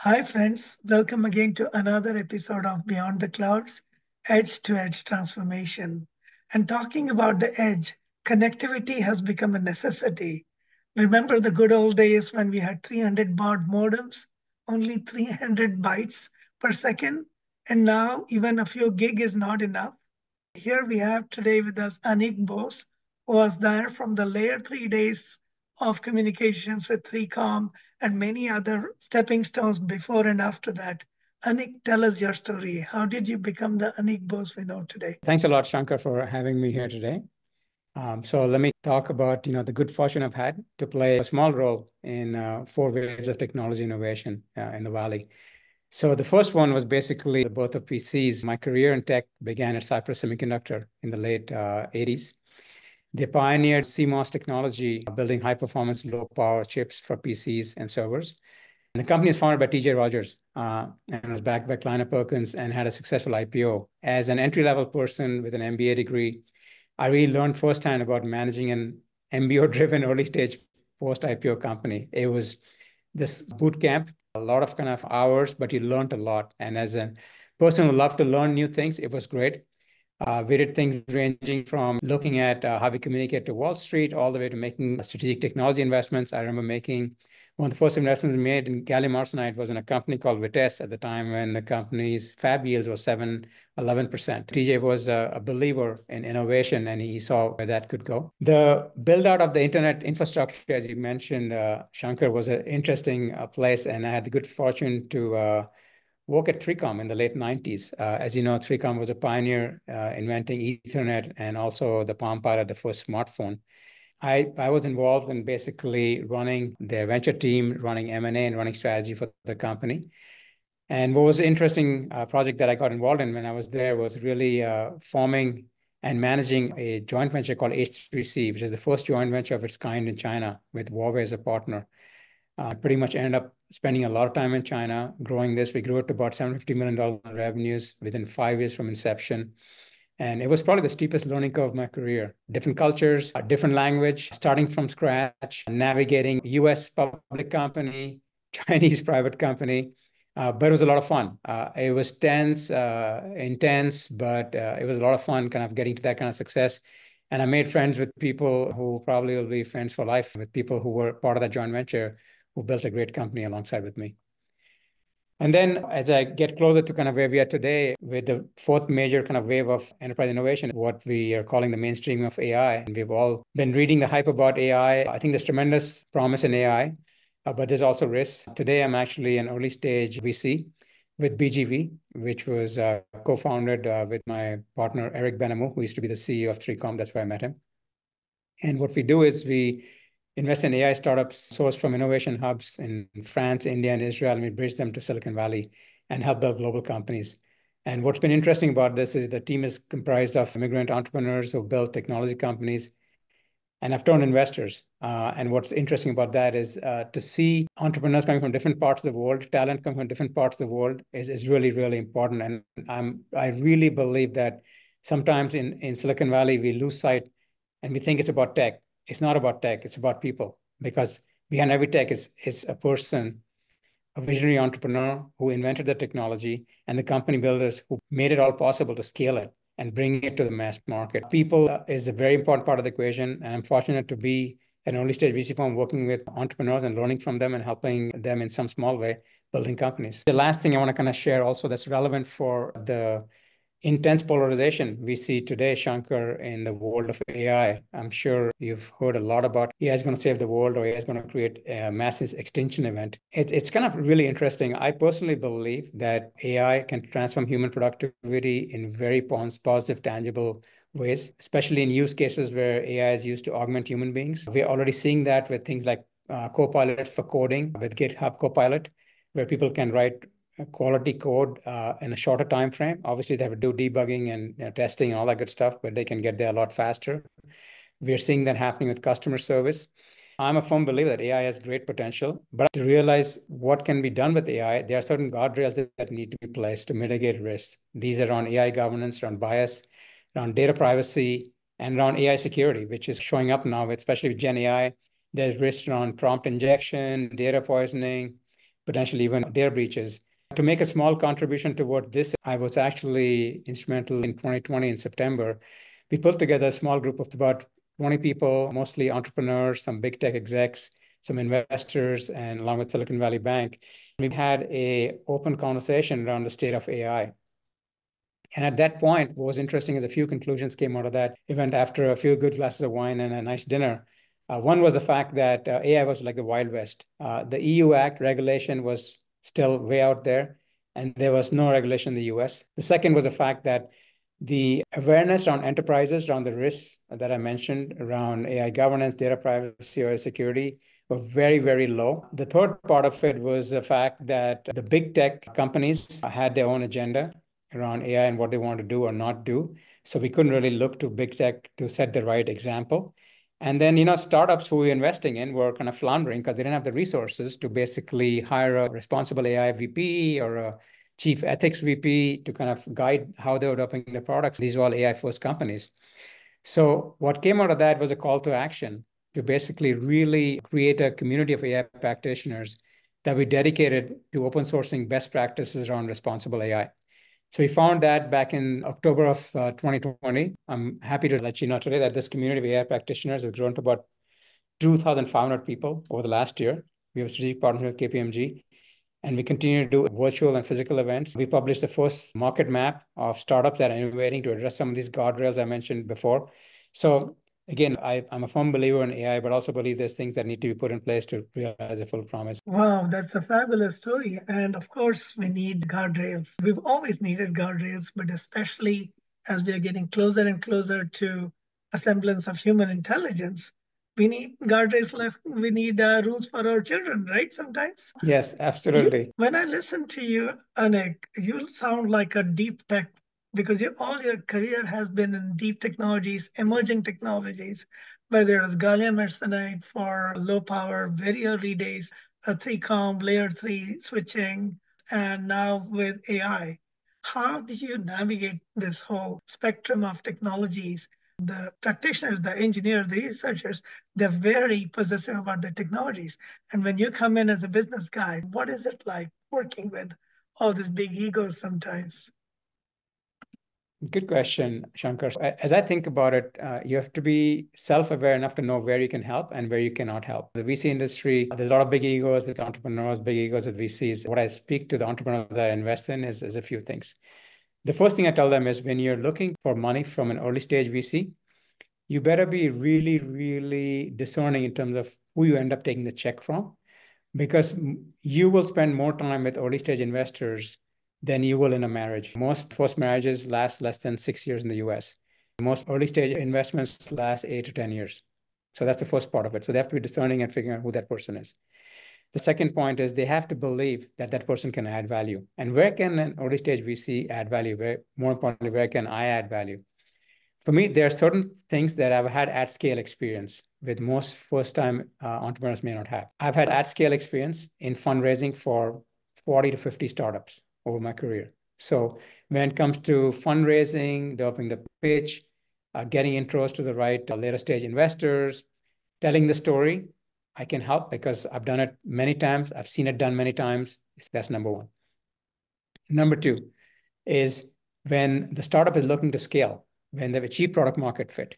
Hi, friends. Welcome again to another episode of Beyond the Clouds, Edge to Edge Transformation. And talking about the edge, connectivity has become a necessity. Remember the good old days when we had 300 baud modems, only 300 bytes per second? And now even a few gig is not enough. Here we have today with us Anik Bose, who was there from the layer 3 days of communications with 3Com and many other stepping stones before and after that. Anik, tell us your story. How did you become the Anik Bose we know today? Thanks a lot, Shankar, for having me here today. So let me talk about the good fortune I've had to play a small role in 4 waves of technology innovation in the Valley. So the first one was basically the birth of PCs. My career in tech began at Cyprus Semiconductor in the late 80s. They pioneered CMOS technology, building high-performance, low-power chips for PCs and servers. And the company is founded by TJ Rogers and was backed by Kleiner Perkins and had a successful IPO. As an entry-level person with an MBA degree, I really learned firsthand about managing an MBO-driven early-stage post-IPO company. It was this boot camp, a lot of kind of hours, but you learned a lot. And as a person who loved to learn new things, it was great. We did things ranging from looking at how we communicate to Wall Street all the way to making strategic technology investments. I remember making one of the first investments we made in gallium arsenide was in a company called Vitesse at the time when the company's fab yields were 11%. TJ was a believer in innovation and he saw where that could go. The build out of the internet infrastructure, as you mentioned, Shankar, was an interesting place. And I had the good fortune to work at 3Com in the late 90s. As you know, 3Com was a pioneer inventing Ethernet and also the PalmPilot, the first smartphone. I was involved in basically running their venture team, running M&A and running strategy for the company. And what was an interesting project that I got involved in when I was there was really forming and managing a joint venture called H3C, which is the first joint venture of its kind in China with Huawei as a partner. Pretty much ended up spending a lot of time in China, growing this. We grew it to about $750 million in revenues within 5 years from inception. And it was probably the steepest learning curve of my career. Different cultures, a different language, starting from scratch, navigating US public company, Chinese private company. But it was a lot of fun. It was tense, intense, but it was a lot of fun kind of getting to that kind of success. And I made friends with people who probably will be friends for life, with people who were part of that joint venture, who built a great company alongside with me. And then as I get closer to kind of where we are today with the fourth major kind of wave of enterprise innovation, what we are calling the mainstream of AI. And we've all been reading the hype about AI. I think there's tremendous promise in AI, but there's also risks. Today, I'm actually an early stage VC with BGV, which was co-founded with my partner, Eric Benhamou, who used to be the CEO of 3Com. That's where I met him. And what we do is we invest in AI startups sourced from innovation hubs in France, India, and Israel, and we bridge them to Silicon Valley and help build global companies. And what's been interesting about this is the team is comprised of immigrant entrepreneurs who built technology companies and have turned investors. And what's interesting about that is to see entrepreneurs coming from different parts of the world, talent coming from different parts of the world is really, really important. And I really believe that sometimes in Silicon Valley, we lose sight and we think it's about tech. It's not about tech, it's about people. Because behind every tech is a person, a visionary entrepreneur who invented the technology, and the company builders who made it all possible to scale it and bring it to the mass market. People is a very important part of the equation, and I'm fortunate to be an early stage VC firm working with entrepreneurs and learning from them and helping them in some small way building companies. The last thing I want to kind of share also that's relevant for the intense polarization we see today, Shankar, in the world of AI. I'm sure you've heard a lot about AI is going to save the world or AI is going to create a massive extinction event. It's kind of really interesting. I personally believe that AI can transform human productivity in very positive, tangible ways, especially in use cases where AI is used to augment human beings. We're already seeing that with things like Copilot for coding with GitHub Copilot, where people can write quality code in a shorter time frame. Obviously, they have to do debugging and testing and all that good stuff, but they can get there a lot faster. We're seeing that happening with customer service. I'm a firm believer that AI has great potential, but to realize what can be done with AI, there are certain guardrails that need to be placed to mitigate risks. These are around AI governance, around bias, around data privacy, and around AI security, which is showing up now, especially with Gen AI. There's risks around prompt injection, data poisoning, potentially even data breaches. To make a small contribution toward this, I was actually instrumental in 2020 in September. We put together a small group of about 20 people, mostly entrepreneurs, some big tech execs, some investors, and along with Silicon Valley Bank. We had an open conversation around the state of AI. And at that point, what was interesting is a few conclusions came out of that event after a few good glasses of wine and a nice dinner. One was the fact that AI was like the Wild West. The EU Act regulation was still way out there, and there was no regulation in the US. The second was the fact that the awareness around enterprises, around the risks that I mentioned around AI governance, data privacy, or security were very, very low. The third part of it was the fact that the big tech companies had their own agenda around AI and what they want to do or not do. So we couldn't really look to big tech to set the right example. And then, startups who we were investing in were kind of floundering because they didn't have the resources to basically hire a responsible AI VP or a chief ethics VP to kind of guide how they were developing their products. These were all AI first companies. So what came out of that was a call to action to basically really create a community of AI practitioners that we dedicated to open sourcing best practices around responsible AI. So we found that back in October of 2020. I'm happy to let you know today that this community of AI practitioners has grown to about 2,500 people over the last year. We have a strategic partnership with KPMG, and we continue to do virtual and physical events. We published the first market map of startups that are innovating to address some of these guardrails I mentioned before. So again, I'm a firm believer in AI, but also believe there's things that need to be put in place to realize the full promise. Wow, that's a fabulous story. And of course, we need guardrails. We've always needed guardrails, but especially as we are getting closer and closer to a semblance of human intelligence, we need guardrails like we need rules for our children, right? Sometimes. Yes, absolutely. When I listen to you, Anik, you sound like a deep tech because all your career has been in deep technologies, emerging technologies, whether it was gallium arsenide for low power, very early days, a 3-comb, layer 3 switching, and now with AI. How do you navigate this whole spectrum of technologies? The practitioners, the engineers, the researchers, they're very possessive about their technologies. And when you come in as a business guy, what is it like working with all these big egos sometimes? Good question, Shankar. As I think about it, you have to be self-aware enough to know where you can help and where you cannot help. The VC industry, there's a lot of big egos with entrepreneurs, big egos with VCs. What I speak to the entrepreneurs that I invest in is a few things. The first thing I tell them is when you're looking for money from an early stage VC, you better be really, really discerning in terms of who you end up taking the check from, because you will spend more time with early stage investors than you will in a marriage. Most first marriages last less than 6 years in the US. Most early stage investments last 8 to 10 years. So that's the first part of it. So they have to be discerning and figuring out who that person is. The second point is they have to believe that that person can add value. And where can an early stage VC add value? More importantly, where can I add value? For me, there are certain things that I've had at scale experience with most first-time entrepreneurs may not have. I've had at scale experience in fundraising for 40 to 50 startups over my career. So when it comes to fundraising, developing the pitch, getting intros to the right later stage investors, telling the story, I can help because I've done it many times. I've seen it done many times. That's number one. Number two is when the startup is looking to scale, when they've achieved product market fit,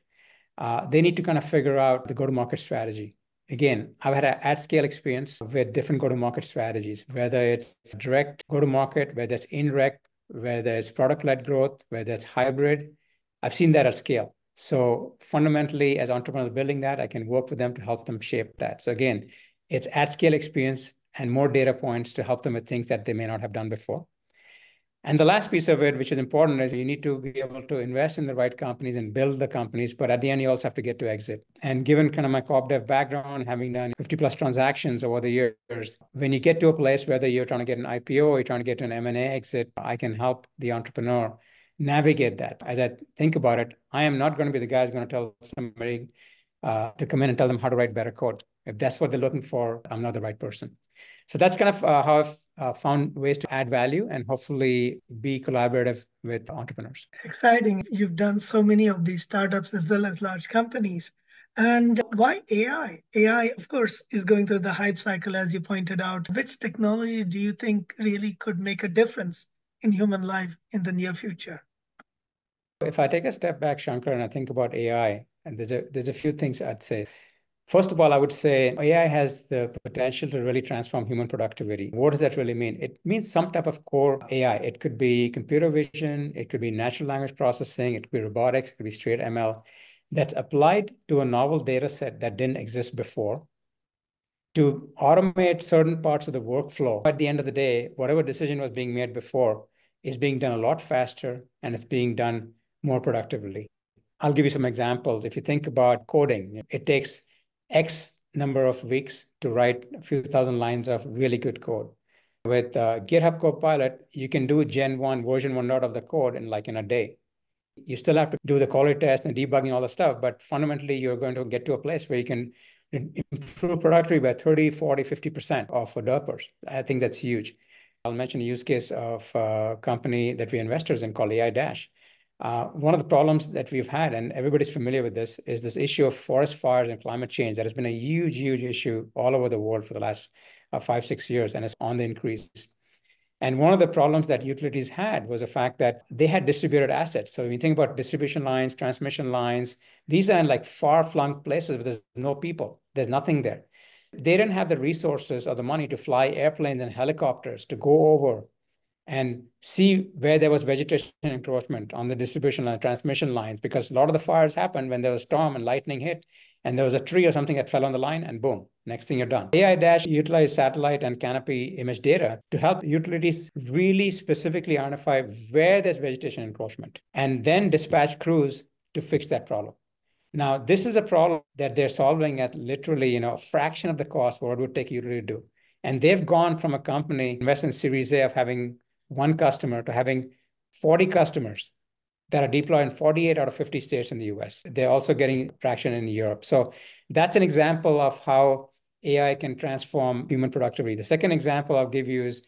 they need to kind of figure out the go-to-market strategy. Again, I've had an at-scale experience with different go-to-market strategies, whether it's direct go-to-market, whether it's indirect, whether it's product-led growth, whether it's hybrid. I've seen that at scale. So fundamentally, as entrepreneurs building that, I can work with them to help them shape that. So again, it's at-scale experience and more data points to help them with things that they may not have done before. And the last piece of it, which is important, is you need to be able to invest in the right companies and build the companies, but at the end, you also have to get to exit. And given kind of my corp dev background, having done 50 plus transactions over the years, when you get to a place, whether you're trying to get an IPO or you're trying to get to an M&A exit, I can help the entrepreneur navigate that. As I think about it, I am not going to be the guy who's going to tell somebody to come in and tell them how to write better code. If that's what they're looking for, I'm not the right person. So that's kind of how I've found ways to add value and hopefully be collaborative with entrepreneurs. Exciting. You've done so many of these startups as well as large companies. And why AI? AI, of course, is going through the hype cycle, as you pointed out. Which technology do you think really could make a difference in human life in the near future? If I take a step back, Shankar, and I think about AI, and there's a few things I'd say. First of all, I would say AI has the potential to really transform human productivity. What does that really mean? It means some type of core AI. It could be computer vision, it could be natural language processing, it could be robotics, it could be straight ML that's applied to a novel data set that didn't exist before to automate certain parts of the workflow. At the end of the day, whatever decision was being made before is being done a lot faster and it's being done more productively. I'll give you some examples. If you think about coding, it takes X number of weeks to write a few thousand lines of really good code. With GitHub Copilot, you can do Gen 1, version 1 of the code in a day. You still have to do the quality test and debugging all the stuff, but fundamentally, you're going to get to a place where you can improve productivity by 30, 40, 50% of developers. I think that's huge. I'll mention a use case of a company that we investors in called AI Dash. One of the problems that we've had, and everybody's familiar with this, is this issue of forest fires and climate change. That has been a huge, huge issue all over the world for the last 5-6 years, and it's on the increase. And one of the problems that utilities had was the fact that they had distributed assets. So when you think about distribution lines, transmission lines, these are in like far-flung places where there's no people. There's nothing there. They didn't have the resources or the money to fly airplanes and helicopters to go over and see where there was vegetation encroachment on the distribution and transmission lines, because a lot of the fires happened when there was a storm and lightning hit, and there was a tree or something that fell on the line, and boom, next thing you're done. AI Dash utilized satellite and canopy image data to help utilities really specifically identify where there's vegetation encroachment, and then dispatch crews to fix that problem. Now, this is a problem that they're solving at literally, a fraction of the cost what it would take a utility to do. And they've gone from a company invest in Series A of having one customer to having 40 customers that are deployed in 48 out of 50 states in the US. They're also getting traction in Europe. So that's an example of how AI can transform human productivity. The second example I'll give you is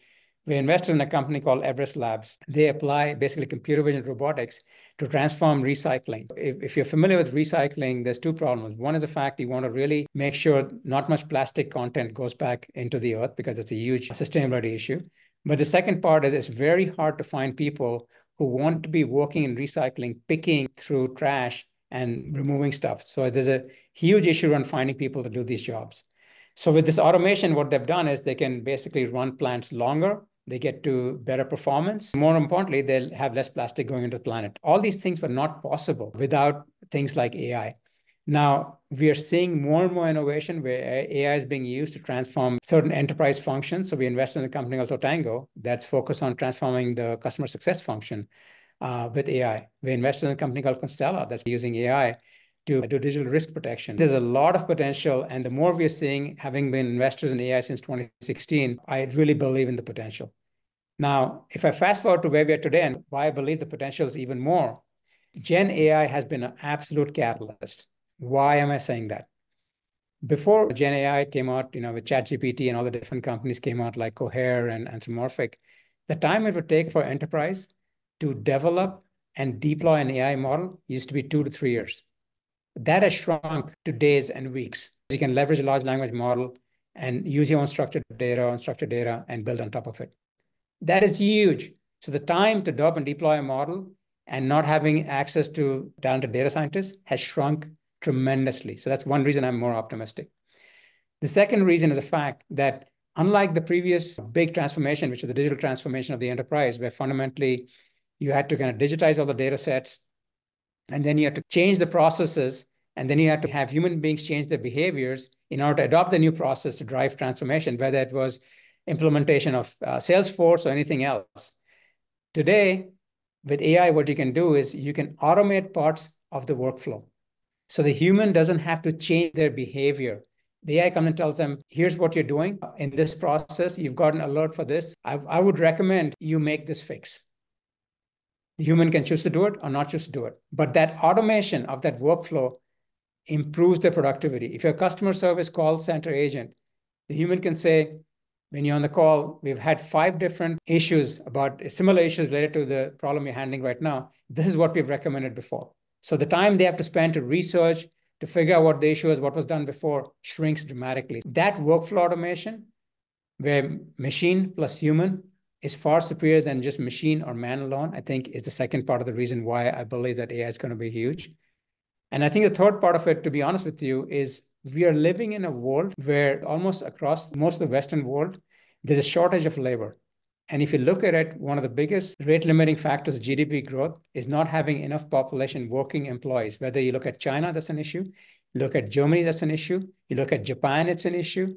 we invested in a company called Everest Labs. They apply basically computer vision robotics to transform recycling. If you're familiar with recycling, there's two problems. One is the fact you want to really make sure not much plastic content goes back into the earth because it's a huge sustainability issue. But the second part is it's very hard to find people who want to be working in recycling, picking through trash and removing stuff. So there's a huge issue on finding people to do these jobs. So with this automation, what they've done is they can basically run plants longer. They get to better performance. More importantly, they'll have less plastic going into the planet. All these things were not possible without things like AI. Now, we are seeing more and more innovation where AI is being used to transform certain enterprise functions. So we invested in a company called Tango that's focused on transforming the customer success function with AI. We invested in a company called Constella that's using AI to do digital risk protection. There's a lot of potential, and the more we're seeing, having been investors in AI since 2016, I really believe in the potential. Now, if I fast forward to where we are today and why I believe the potential is even more, Gen AI has been an absolute catalyst. Why am I saying that? Before Gen AI came out, with ChatGPT and all the different companies came out like Cohere and Anthropomorphic, the time it would take for enterprise to develop and deploy an AI model used to be 2 to 3 years. That has shrunk to days and weeks. You can leverage a large language model and use your own structured data, and build on top of it. That is huge. So the time to develop and deploy a model and not having access to talented data scientists has shrunk tremendously. So that's one reason I'm more optimistic. The second reason is the fact that unlike the previous big transformation, which is the digital transformation of the enterprise, where fundamentally you had to kind of digitize all the data sets, and then you had to change the processes, and then you had to have human beings change their behaviors in order to adopt the new process to drive transformation, whether it was implementation of Salesforce or anything else. Today, with AI, what you can do is you can automate parts of the workflow. So the human doesn't have to change their behavior. The AI comes and tells them, here's what you're doing in this process. You've got an alert for this. I would recommend you make this fix. The human can choose to do it or not choose to do it. But that automation of that workflow improves their productivity. If you're a customer service call center agent, the human can say, when you're on the call, we've had 5 different issues about similar issues related to the problem you're handling right now. This is what we've recommended before. So the time they have to spend to research, to figure out what the issue is, what was done before, shrinks dramatically. That workflow automation, where machine plus human is far superior than just machine or man alone, I think is the second part of the reason why I believe that AI is going to be huge. And I think the third part of it, to be honest with you, is we are living in a world where almost across most of the Western world, there's a shortage of labor. And if you look at it, one of the biggest rate limiting factors of GDP growth is not having enough population working employees. Whether you look at China, that's an issue. You look at Germany, that's an issue. You look at Japan, it's an issue.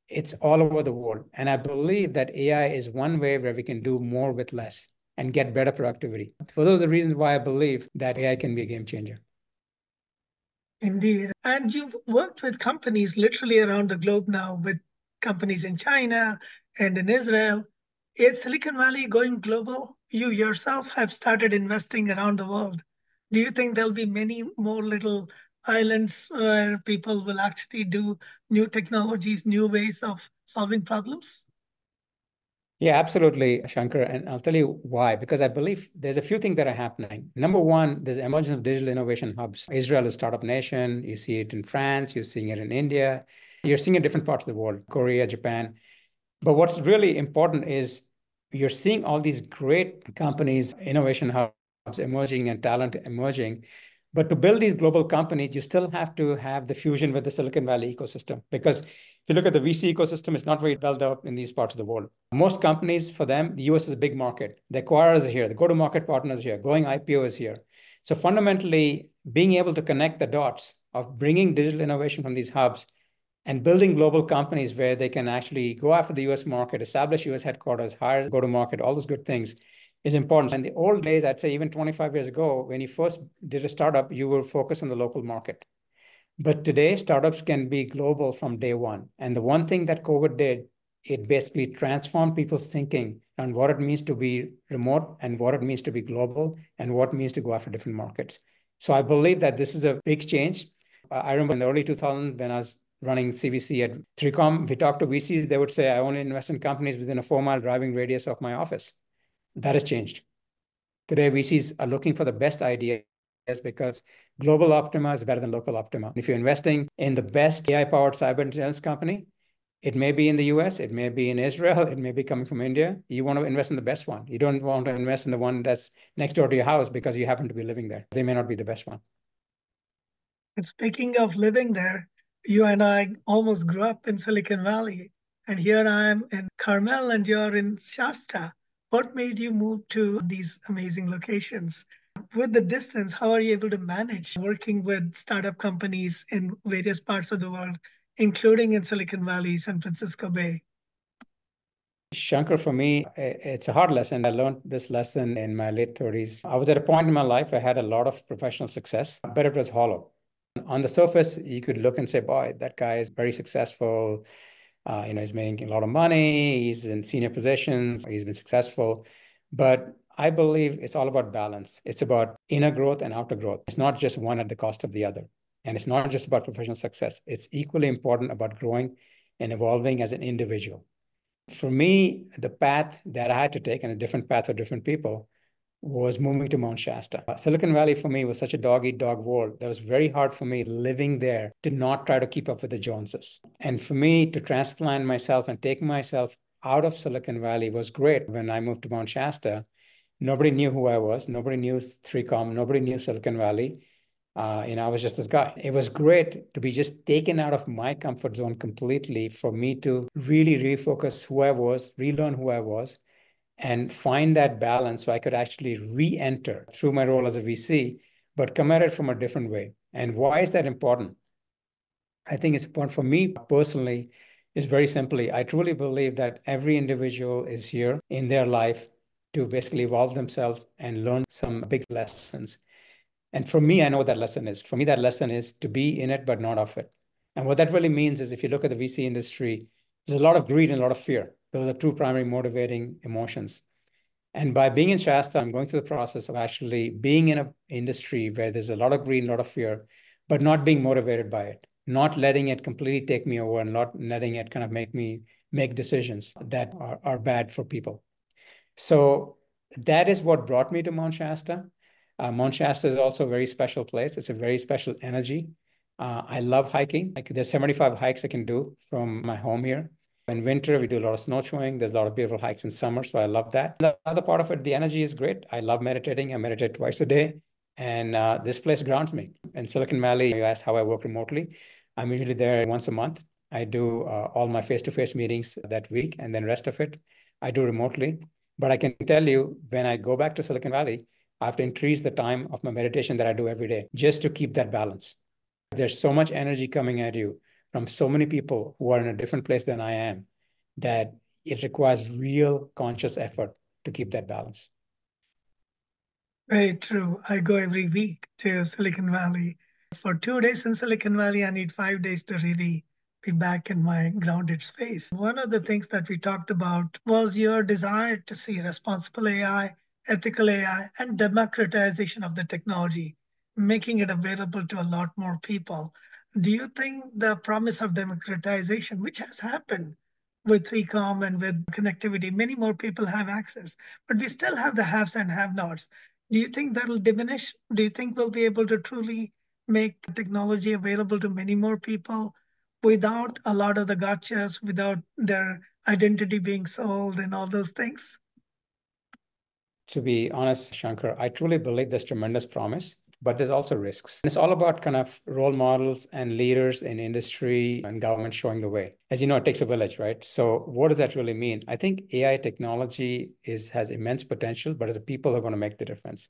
It's all over the world. And I believe that AI is one way where we can do more with less and get better productivity. Those are the reasons why I believe that AI can be a game changer. Indeed. And you've worked with companies literally around the globe now, with companies in China and in Israel. Is Silicon Valley going global? You yourself have started investing around the world. Do you think there'll be many more little islands where people will actually do new technologies, new ways of solving problems? Yeah, absolutely, Shankar. And I'll tell you why, because I believe there's a few things that are happening. Number one, there's emergence of digital innovation hubs. Israel is a startup nation. You see it in France, you're seeing it in India, you're seeing it in different parts of the world, Korea, Japan. But what's really important is you're seeing all these great companies, innovation hubs emerging and talent emerging. But to build these global companies, you still have to have the fusion with the Silicon Valley ecosystem. Because if you look at the VC ecosystem, it's not very well developed in these parts of the world. Most companies, for them, the US is a big market. The acquirers are here, the go-to-market partners are here, going IPO is here. So fundamentally, being able to connect the dots of bringing digital innovation from these hubs and building global companies where they can actually go after the US market, establish US headquarters, hire, go to market, all those good things is important. In the old days, I'd say even 25 years ago, when you first did a startup, you were focused on the local market. But today, startups can be global from day one. And the one thing that COVID did, it basically transformed people's thinking on what it means to be remote and what it means to be global and what it means to go after different markets. So I believe that this is a big change. I remember in the early 2000s when I was running CVC at 3Com, we talked to VCs, they would say, I only invest in companies within a 4-mile driving radius of my office. That has changed. Today, VCs are looking for the best ideas because global optima is better than local optima. If you're investing in the best AI-powered cyber intelligence company, it may be in the US, it may be in Israel, it may be coming from India. You want to invest in the best one. You don't want to invest in the one that's next door to your house because you happen to be living there. They may not be the best one. And speaking of living there, you and I almost grew up in Silicon Valley, and here I am in Carmel, and you're in Shasta. What made you move to these amazing locations? With the distance, how are you able to manage working with startup companies in various parts of the world, including in Silicon Valley, San Francisco Bay? Shankar, for me, it's a hard lesson. I learned this lesson in my late 30s. I was at a point in my life I had a lot of professional success, but it was hollow. On the surface, you could look and say, boy, that guy is very successful. He's making a lot of money. He's in senior positions. He's been successful. But I believe it's all about balance. It's about inner growth and outer growth. It's not just one at the cost of the other. And it's not just about professional success. It's equally important about growing and evolving as an individual. For me, the path that I had to take, and a different path for different people, was moving to Mount Shasta. Silicon Valley for me was such a dog-eat-dog world that was very hard for me living there to not try to keep up with the Joneses. And for me to transplant myself and take myself out of Silicon Valley was great. When I moved to Mount Shasta, nobody knew who I was. Nobody knew 3Com. Nobody knew Silicon Valley. I was just this guy. It was great to be just taken out of my comfort zone completely, for me to really refocus who I was, relearn who I was, and find that balance so I could actually re-enter through my role as a VC, but come at it from a different way. And why is that important? I think it's important for me personally is very simply, I truly believe that every individual is here in their life to basically evolve themselves and learn some big lessons. And for me, I know what that lesson is. For me, that lesson is to be in it, but not of it. And what that really means is if you look at the VC industry, there's a lot of greed and a lot of fear. Those are two primary motivating emotions. And by being in Shasta, I'm going through the process of actually being in an industry where there's a lot of greed, a lot of fear, but not being motivated by it, not letting it completely take me over and not letting it kind of make me make decisions that are bad for people. So that is what brought me to Mount Shasta. Mount Shasta is also a very special place. It's a very special energy. I love hiking. Like there's 75 hikes I can do from my home here. In winter, we do a lot of snowshoeing. There's a lot of beautiful hikes in summer, so I love that. The other part of it, the energy is great. I love meditating. I meditate twice a day, and this place grounds me. In Silicon Valley, you asked how I work remotely. I'm usually there once a month. I do all my face-to-face meetings that week, and then rest of it, I do remotely. But I can tell you, when I go back to Silicon Valley, I have to increase the time of my meditation that I do every day just to keep that balance. There's so much energy coming at you from so many people who are in a different place than I am that it requires real conscious effort to keep that balance. Very true. I go every week to Silicon Valley. For 2 days in Silicon Valley, I need 5 days to really be back in my grounded space. One of the things that we talked about was your desire to see responsible AI, ethical AI, and democratization of the technology, making it available to a lot more people. Do you think the promise of democratization, which has happened with 3Com and with connectivity, many more people have access, but we still have the haves and have-nots. Do you think that'll diminish? Do you think we'll be able to truly make technology available to many more people without a lot of the gotchas, without their identity being sold and all those things? To be honest, Shankar, I truly believe there's tremendous promise, but there's also risks. And it's all about kind of role models and leaders in industry and government showing the way. As you know, it takes a village, right? So what does that really mean? I think AI technology has immense potential, but it's the people who are going to make the difference.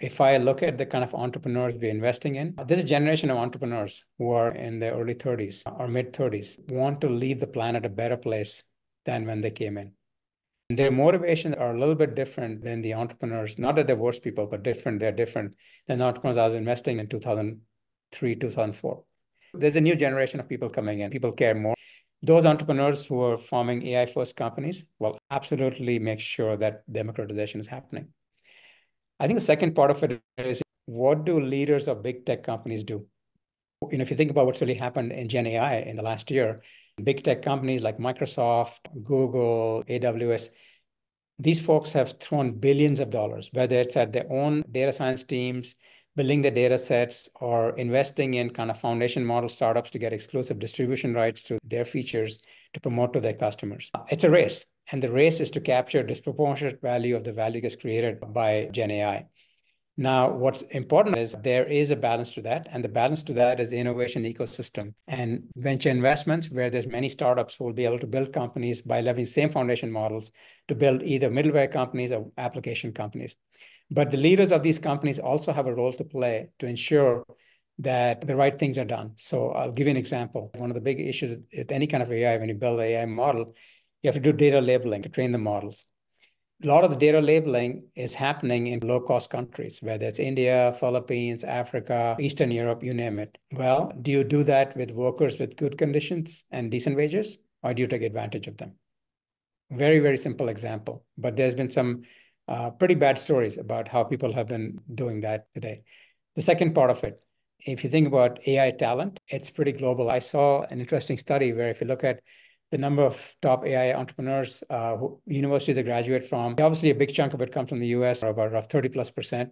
If I look at the kind of entrepreneurs we're investing in, there's a generation of entrepreneurs who are in their early 30s or mid 30s, want to leave the planet a better place than when they came in. Their motivations are a little bit different than the entrepreneurs. Not that they're worse people, but different. They're different than the entrepreneurs I was investing in 2003, 2004. There's a new generation of people coming in. People care more. Those entrepreneurs who are forming AI-first companies will absolutely make sure that democratization is happening. I think the second part of it is, what do leaders of big tech companies do? If you think about what's really happened in Gen AI in the last year, big tech companies like Microsoft, Google, AWS, these folks have thrown billions of dollars, whether it's at their own data science teams, building the data sets, or investing in kind of foundation model startups to get exclusive distribution rights to their features to promote to their customers. It's a race, and the race is to capture disproportionate value of the value that's created by Gen AI. Now, what's important is there is a balance to that, and the balance to that is innovation ecosystem and venture investments, where there's many startups who will be able to build companies by leveraging same foundation models to build either middleware companies or application companies. But the leaders of these companies also have a role to play to ensure that the right things are done. So I'll give you an example. One of the big issues with any kind of AI, when you build an AI model, you have to do data labeling to train the models. A lot of the data labeling is happening in low-cost countries, whether it's India, Philippines, Africa, Eastern Europe, you name it. Well, do you do that with workers with good conditions and decent wages, or do you take advantage of them? Very, very simple example. But there's been some pretty bad stories about how people have been doing that today. The second part of it, if you think about AI talent, it's pretty global. I saw an interesting study where if you look at the number of top AI entrepreneurs, university they graduate from, obviously a big chunk of it comes from the US, about 30+%.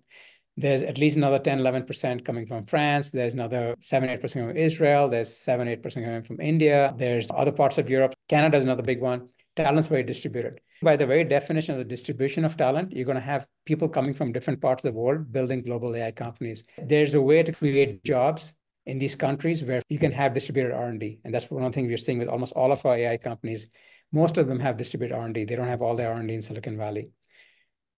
There's at least another 10, 11% coming from France. There's another 7, 8% from Israel. There's 7, 8% coming from India. There's other parts of Europe. Canada is another big one. Talent's very distributed. By the very definition of the distribution of talent, you're going to have people coming from different parts of the world building global AI companies. There's a way to create jobs in these countries where you can have distributed R&D. And that's one of the things we're seeing with almost all of our AI companies. Most of them have distributed R&D. They don't have all their R&D in Silicon Valley.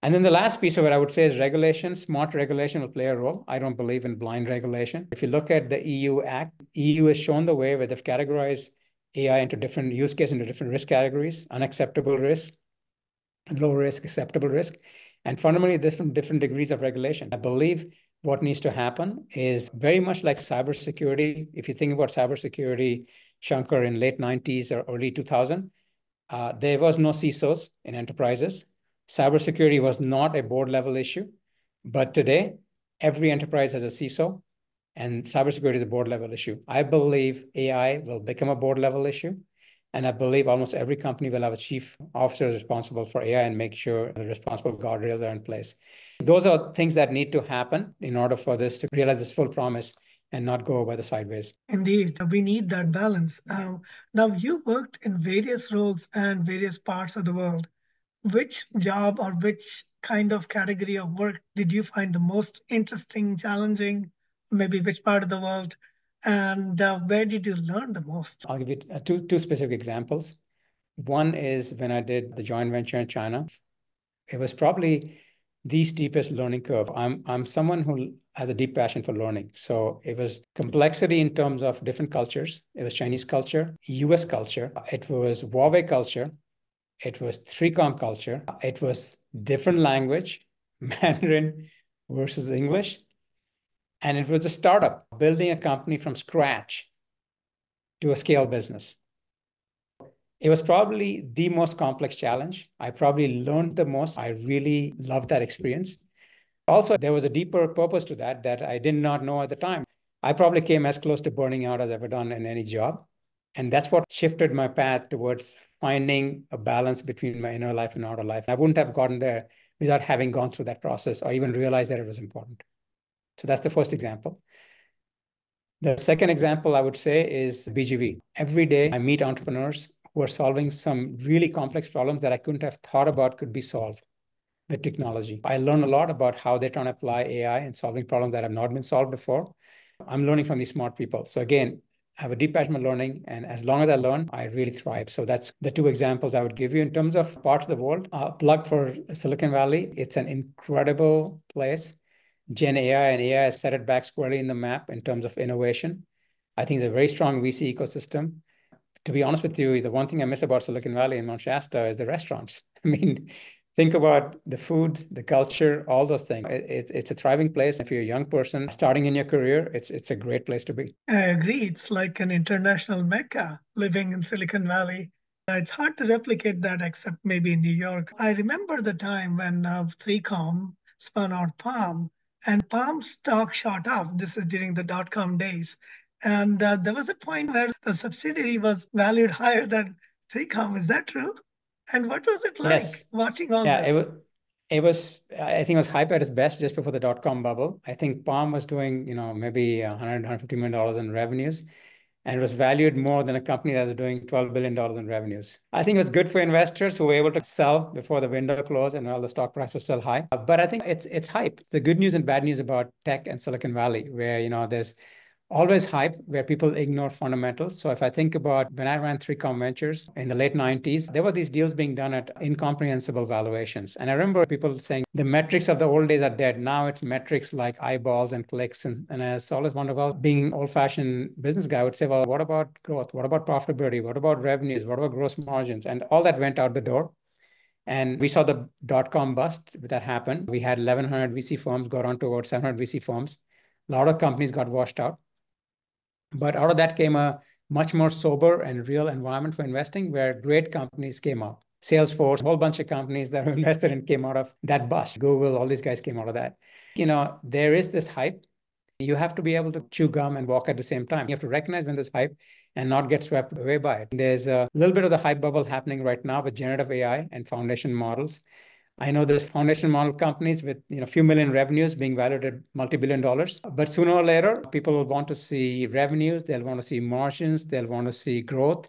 And then the last piece of it, I would say, is regulation. Smart regulation will play a role. I don't believe in blind regulation. If you look at the EU Act, EU has shown the way where they've categorized AI into different use cases, into different risk categories: unacceptable risk, low risk, acceptable risk, and fundamentally different degrees of regulation. I believe what needs to happen is very much like cybersecurity. If you think about cybersecurity, Shankar, in late 90s or early 2000, there was no CISOs in enterprises. Cybersecurity was not a board level issue, but today every enterprise has a CISO, and cybersecurity is a board level issue. I believe AI will become a board level issue. And I believe almost every company will have a chief officer responsible for AI and make sure the responsible guardrails are in place. Those are things that need to happen in order for this to realize this full promise. and not go by the sideways. Indeed, we need that balance. Now, you worked in various roles and various parts of the world. Which job or which kind of category of work did you find the most interesting, challenging, maybe which part of the world, and where did you learn the most? I'll give you two specific examples. One is when I did the joint venture in China. It was probably the steepest learning curve. I'm someone who has a deep passion for learning. So it was complexity in terms of different cultures. It was Chinese culture, US culture, it was Huawei culture, it was 3Com culture, it was different language, Mandarin versus English. And it was a startup, building a company from scratch to a scale business. It was probably the most complex challenge. I probably learned the most. I really loved that experience. Also, there was a deeper purpose to that I did not know at the time. I probably came as close to burning out as I've ever done in any job. And that's what shifted my path towards finding a balance between my inner life and outer life. I wouldn't have gotten there without having gone through that process or even realized that it was important. So that's the first example. The second example I would say is BGV. Every day I meet entrepreneurs who are solving some really complex problems that I couldn't have thought about could be solved with technology. I learn a lot about how they're trying to apply AI and solving problems that have not been solved before. I'm learning from these smart people. So again, I have a deep passion for learning, and as long as I learn, I really thrive. So that's the two examples I would give you. In terms of parts of the world, plug for Silicon Valley. It's an incredible place. Gen AI and AI has set it back squarely in the map in terms of innovation. I think it's a very strong VC ecosystem. To be honest with you, the one thing I miss about Silicon Valley and Mount Shasta is the restaurants. I mean, think about the food, the culture, all those things. It's a thriving place. If you're a young person starting in your career, it's a great place to be. I agree. It's like an international mecca living in Silicon Valley. It's hard to replicate that except maybe in New York. I remember the time when 3Com spun out Palm and Palm's stock shot up. This is during the dot-com days. And there was a point where the subsidiary was valued higher than 3Com. Is that true? And what was it like Yes. watching all Yeah, this? I think it was hype at its best just before the dot-com bubble. I think Palm was doing, maybe 100, $150 million in revenues, and it was valued more than a company that was doing $12 billion in revenues. I think it was good for investors who were able to sell before the window closed and while the stock price was still high. But I think it's hype. The good news and bad news about tech and Silicon Valley, where, there's always hype where people ignore fundamentals. So if I think about when I ran 3Com Ventures in the late 90s, there were these deals being done at incomprehensible valuations. And I remember people saying the metrics of the old days are dead. Now it's metrics like eyeballs and clicks. And I always wonder, well, being old-fashioned business guy, I would say, well, what about growth? What about profitability? What about revenues? What about gross margins? And all that went out the door. And we saw the dot-com bust that happened. We had 1,100 VC firms go on to about 700 VC firms. A lot of companies got washed out. But out of that came a much more sober and real environment for investing where great companies came out. Salesforce, a whole bunch of companies that were invested in came out of that bust. Google, all these guys came out of that. There is this hype. You have to be able to chew gum and walk at the same time. You have to recognize when there's hype and not get swept away by it. There's a little bit of the hype bubble happening right now with generative AI and foundation models. I know there's foundation model companies with a few million revenues being valued at multi-billion dollars. But sooner or later, people will want to see revenues, they'll want to see margins, they'll want to see growth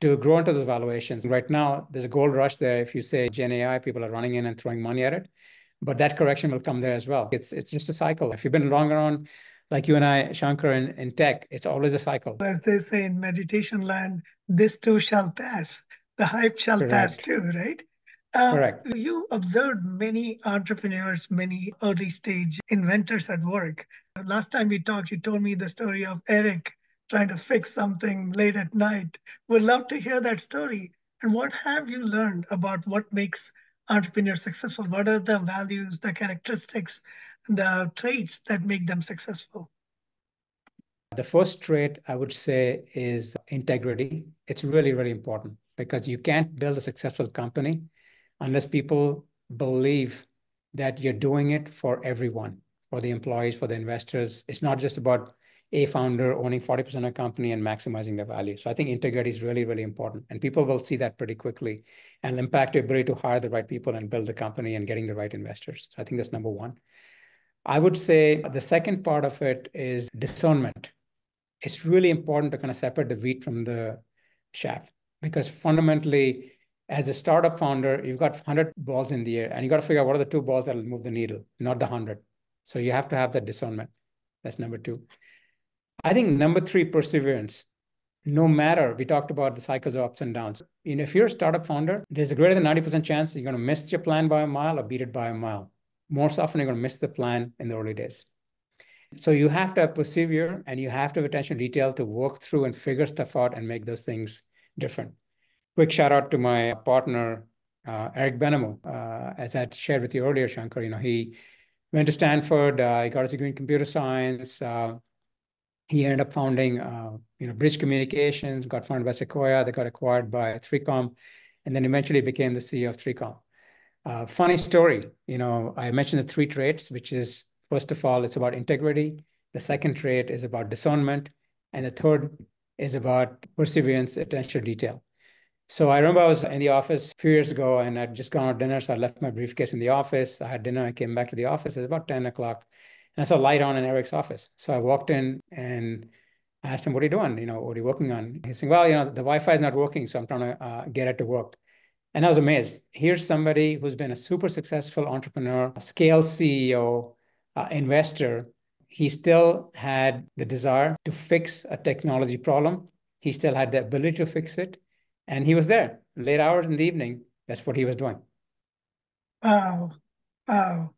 to grow into those valuations. Right now, there's a gold rush there. If you say Gen AI, people are running in and throwing money at it. But that correction will come there as well. It's just a cycle. If you've been long around, like you and I, Shankar, in tech, it's always a cycle. As they say in meditation land, this too shall pass. The hype shall pass Correct. too, right? Correct. You observed many entrepreneurs, many early stage inventors at work. Last time we talked, you told me the story of Eric trying to fix something late at night. Would love to hear that story. And what have you learned about what makes entrepreneurs successful? What are the values, the characteristics, the traits that make them successful? The first trait I would say is integrity. It's really, really important because you can't build a successful company unless people believe that you're doing it for everyone, for the employees, for the investors. It's not just about a founder owning 40% of a company and maximizing their value. So I think integrity is really, really important. And people will see that pretty quickly and impact your ability to hire the right people and build the company and getting the right investors. So I think that's number one. I would say the second part of it is discernment. It's really important to kind of separate the wheat from the chaff, because fundamentally, as a startup founder, you've got 100 balls in the air and you got to figure out what are the two balls that will move the needle, not the 100. So you have to have that discernment. That's number two. I think number three, perseverance. No matter, we talked about the cycles of ups and downs. If you're a startup founder, there's a greater than 90% chance you're going to miss your plan by a mile or beat it by a mile. Most often, you're going to miss the plan in the early days. So you have to persevere and you have to have attention to detail to work through and figure stuff out and make those things different. Quick shout out to my partner, Eric Benhamou. As I shared with you earlier, Shankar, he went to Stanford, he got his degree in computer science. He ended up founding, Bridge Communications, got founded by Sequoia, they got acquired by 3Com, and then eventually became the CEO of 3Com. Funny story, I mentioned the three traits, which is, first of all, it's about integrity. The second trait is about discernment. And the third is about perseverance, attention to detail. So I remember I was in the office a few years ago and I'd just gone out dinner. So I left my briefcase in the office. I had dinner. I came back to the office. It was about 10 o'clock. And I saw a light on in Eric's office. So I walked in and I asked him, what are you doing? What are you working on? He's saying, well, the Wi-Fi is not working. So I'm trying to get it to work. And I was amazed. Here's somebody who's been a super successful entrepreneur, a scale CEO, investor. He still had the desire to fix a technology problem. He still had the ability to fix it. And he was there late hours in the evening. That's what he was doing. Wow. Wow.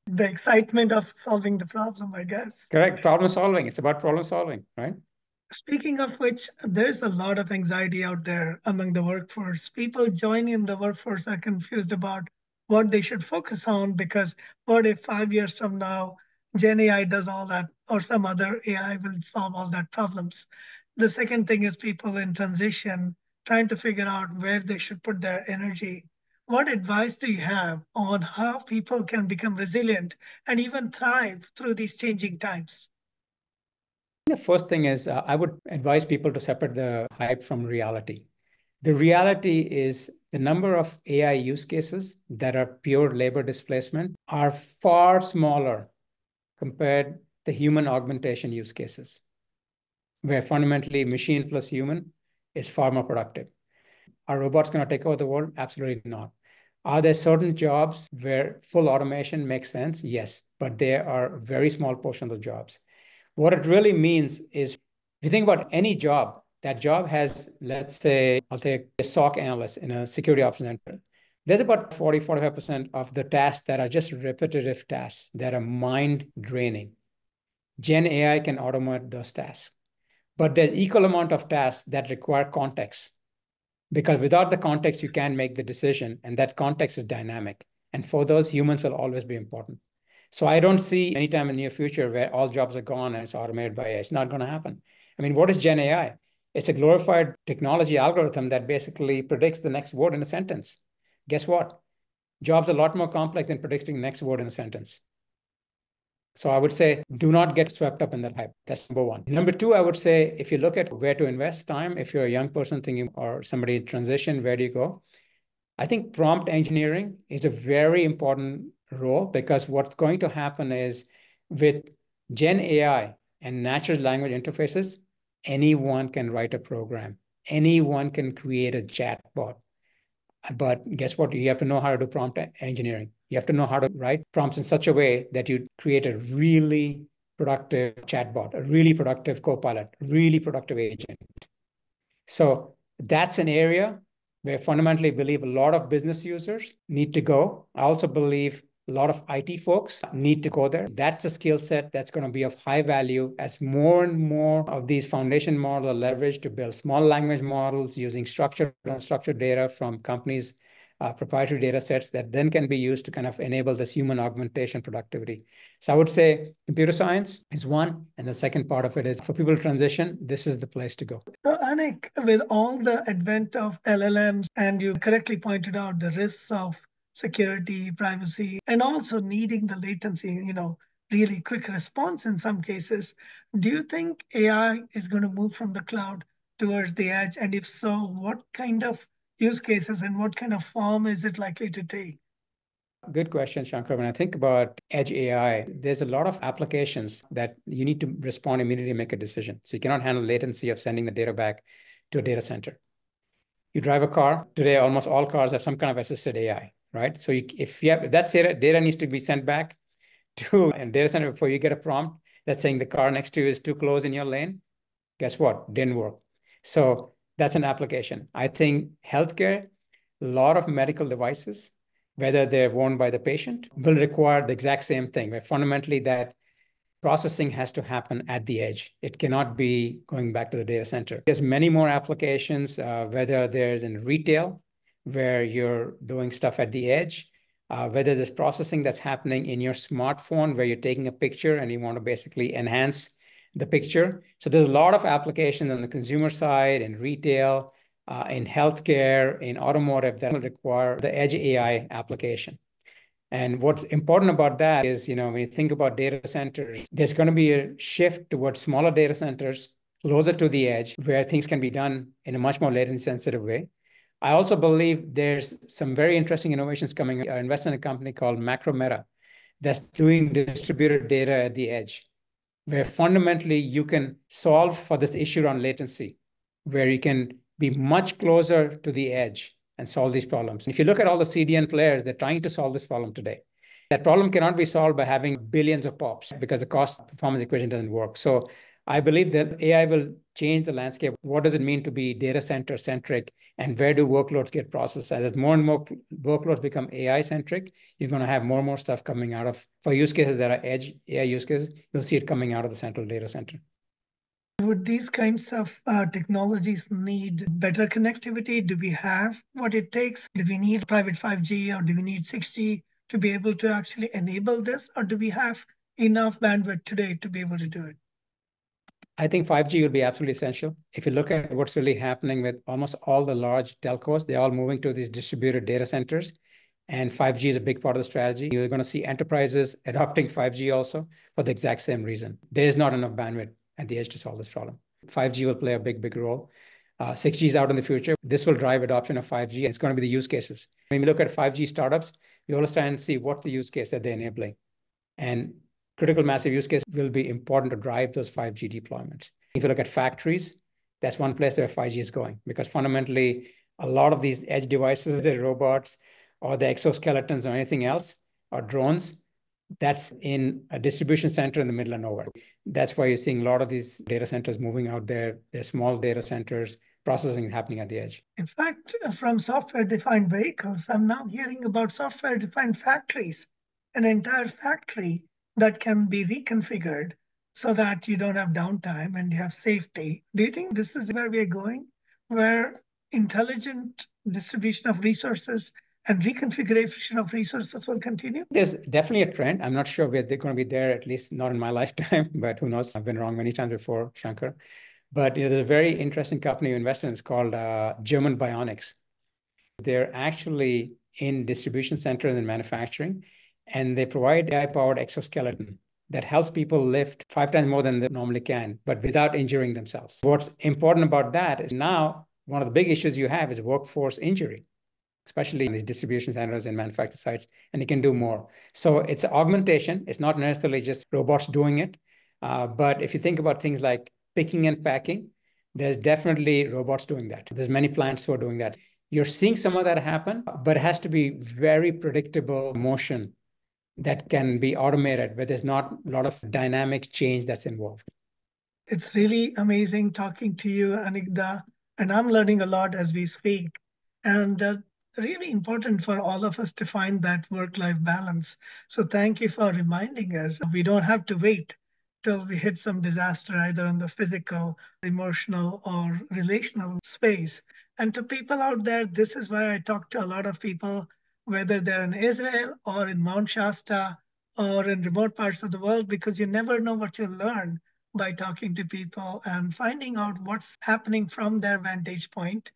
The excitement of solving the problem, I guess. Correct. Problem solving. It's about problem solving, right? Speaking of which, there's a lot of anxiety out there among the workforce. People joining in the workforce are confused about what they should focus on because what if 5 years from now, Gen AI does all that or some other AI will solve all that problems? The second thing is people in transition trying to figure out where they should put their energy. What advice do you have on how people can become resilient and even thrive through these changing times? The first thing is I would advise people to separate the hype from reality. The reality is the number of AI use cases that are pure labor displacement are far smaller compared to human augmentation use cases, where fundamentally machine plus human is far more productive. Are robots going to take over the world? Absolutely not. Are there certain jobs where full automation makes sense? Yes, but there are a very small portion of the jobs. What it really means is, if you think about any job, that job has, let's say, I'll take a SOC analyst in a security ops center. There's about 45% of the tasks that are just repetitive tasks that are mind draining. Gen AI can automate those tasks. But there's equal amount of tasks that require context, because without the context, you can't make the decision, and that context is dynamic. And for those, humans will always be important. So I don't see any time in the near future where all jobs are gone and it's automated by AI. It's not going to happen. I mean, what is Gen AI? It's a glorified technology algorithm that basically predicts the next word in a sentence. Guess what? Jobs are a lot more complex than predicting the next word in a sentence. So I would say, do not get swept up in that hype. That's number one. Number two, I would say, if you look at where to invest time, if you're a young person thinking or somebody in transition, where do you go? I think prompt engineering is a very important role, because what's going to happen is, with Gen AI and natural language interfaces, anyone can write a program. Anyone can create a chatbot. But guess what? You have to know how to do prompt engineering. You have to know how to write prompts in such a way that you create a really productive chatbot, a really productive copilot, really productive agent. So that's an area where fundamentally believe a lot of business users need to go. I also believe a lot of IT folks need to go there. That's a skill set that's going to be of high value as more and more of these foundation models are leveraged to build small language models using structured and unstructured data from companies' proprietary data sets that then can be used to kind of enable this human augmentation productivity. So I would say computer science is one. And the second part of it is, for people to transition, this is the place to go. So, Anik, with all the advent of LLMs, and you correctly pointed out the risks of security, privacy, and also needing the latency, really quick response in some cases, do you think AI is going to move from the cloud towards the edge? And if so, what kind of use cases and what kind of form is it likely to take? Good question, Shankar. When I think about edge AI, there's a lot of applications that you need to respond immediately and make a decision. So you cannot handle latency of sending the data back to a data center. You drive a car. Today, almost all cars have some kind of assisted AI, right? So if that data needs to be sent back to a data center before you get a prompt that's saying the car next to you is too close in your lane, guess what? Didn't work. So that's an application. I think healthcare, a lot of medical devices, whether they're worn by the patient, will require the exact same thing, where fundamentally that processing has to happen at the edge. It cannot be going back to the data center. There's many more applications, whether there's in retail, where you're doing stuff at the edge, whether there's processing that's happening in your smartphone, where you're taking a picture and you want to basically enhance the picture. So there's a lot of applications on the consumer side, in retail, in healthcare, in automotive that will require the edge AI application. And what's important about that is, when you think about data centers, there's going to be a shift towards smaller data centers closer to the edge where things can be done in a much more latency sensitive way. I also believe there's some very interesting innovations coming. I invest in a company called Macrometa that's doing distributed data at the edge, where fundamentally you can solve for this issue around latency, where you can be much closer to the edge and solve these problems. And if you look at all the CDN players, they're trying to solve this problem today. That problem cannot be solved by having billions of POPs because the cost performance equation doesn't work. So I believe that AI will change the landscape. What does it mean to be data center centric, and where do workloads get processed? As more and more workloads become AI centric, you're going to have more and more stuff coming out of, for use cases that are edge AI use cases, you'll see it coming out of the central data center. Would these kinds of technologies need better connectivity? Do we have what it takes? Do we need private 5G or do we need 6G to be able to actually enable this? Or do we have enough bandwidth today to be able to do it? I think 5G will be absolutely essential. If you look at what's really happening with almost all the large telcos, they're all moving to these distributed data centers. And 5G is a big part of the strategy. You're going to see enterprises adopting 5G also for the exact same reason. There is not enough bandwidth at the edge to solve this problem. 5G will play a big, big role. 6G is out in the future. This will drive adoption of 5G. And it's going to be the use cases. When we look at 5G startups, we always try and see what the use case that they're enabling. And critical massive use case will be important to drive those 5G deployments. If you look at factories, that's one place where 5G is going, because fundamentally, a lot of these edge devices, the robots or the exoskeletons or anything else, or drones, that's in a distribution center in the middle of nowhere. That's why you're seeing a lot of these data centers moving out there. They're small data centers, processing happening at the edge. In fact, from software-defined vehicles, I'm now hearing about software-defined factories, an entire factory that can be reconfigured so that you don't have downtime and you have safety. Do you think this is where we're going, where intelligent distribution of resources and reconfiguration of resources will continue? There's definitely a trend. I'm not sure they're going to be there, at least not in my lifetime, but who knows? I've been wrong many times before, Shankar. But there's a very interesting company you invest in. It's called German Bionics. They're actually in distribution centers and manufacturing, and they provide AI-powered exoskeleton that helps people lift 5 times more than they normally can, but without injuring themselves. What's important about that is now one of the big issues you have is workforce injury, especially in these distribution centers and manufacturing sites, and you can do more. So it's an augmentation. It's not necessarily just robots doing it. But if you think about things like picking and packing, there's definitely robots doing that. There's many plants who are doing that. You're seeing some of that happen, but it has to be very predictable motion that can be automated, where there's not a lot of dynamic change that's involved. It's really amazing talking to you, Anikda, and I'm learning a lot as we speak. And really important for all of us to find that work-life balance. So thank you for reminding us. We don't have to wait till we hit some disaster, either in the physical, emotional, or relational space. And to people out there, this is why I talk to a lot of people, whether they're in Israel or in Mount Shasta or in remote parts of the world, because you never know what you'll learn by talking to people and finding out what's happening from their vantage point.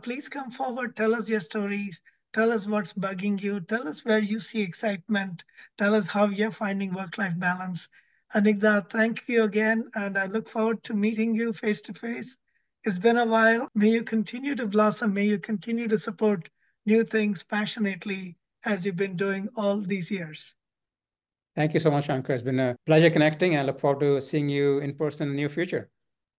Please come forward, tell us your stories, tell us what's bugging you, tell us where you see excitement, tell us how you're finding work-life balance. Anikda, thank you again, and I look forward to meeting you face to face. It's been a while. May you continue to blossom. May you continue to support new things passionately as you've been doing all these years. Thank you so much, Shankar. It's been a pleasure connecting, and I look forward to seeing you in person in the near future.